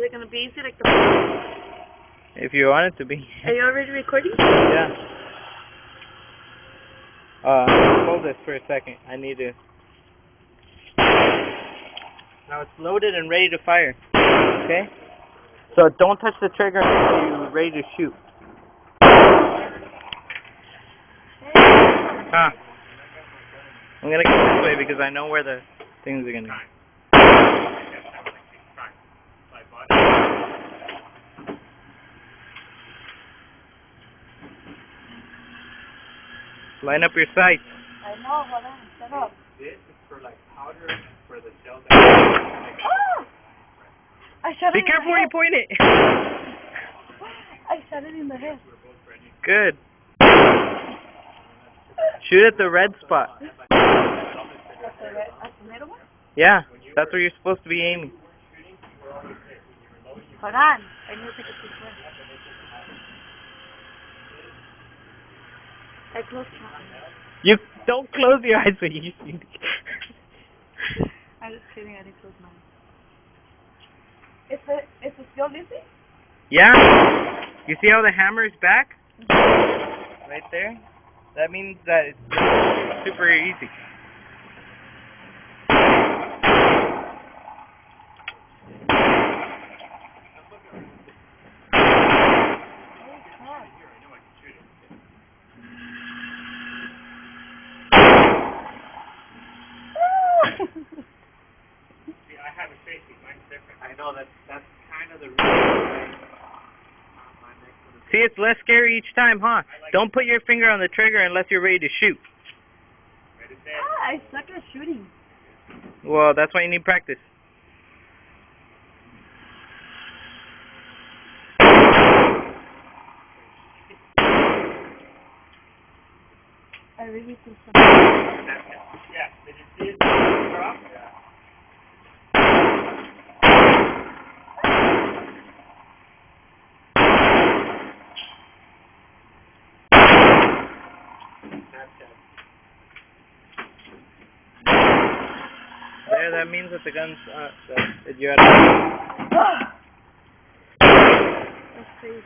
it going to be easy like the... If you want it to be. Are you already recording? Yeah. Hold this for a second. I need to... Now it's loaded and ready to fire. Okay? So don't touch the trigger until you're ready to shoot. Huh. I'm gonna go this way because I know where the things are gonna go. Line up your sights. I know, hold on, shut up. This is for like powder for the shell. Ah! I shot Be it careful in where the you point it. I shot it in the head. Good. Shoot at the red spot. At the middle one? Yeah, that's where you're supposed to be aiming. Hold on. I need to take a picture. I closed my eyes. You don't close your eyes when you shoot. I'm just kidding, I didn't close mine. Is it still busy? Yeah. You see how the hammer is back? Right there? That means that it's super easy. See, I have a safety. Mine's different. I know that's kind of the reason. See, it's less scary each time, huh? Don't put your finger on the trigger unless you're ready to shoot. I suck at shooting. Well, that's why you need practice. I really feel so. Yeah, did you see it drop? Yeah. There, that means that the gun's, that you're at a... That's crazy.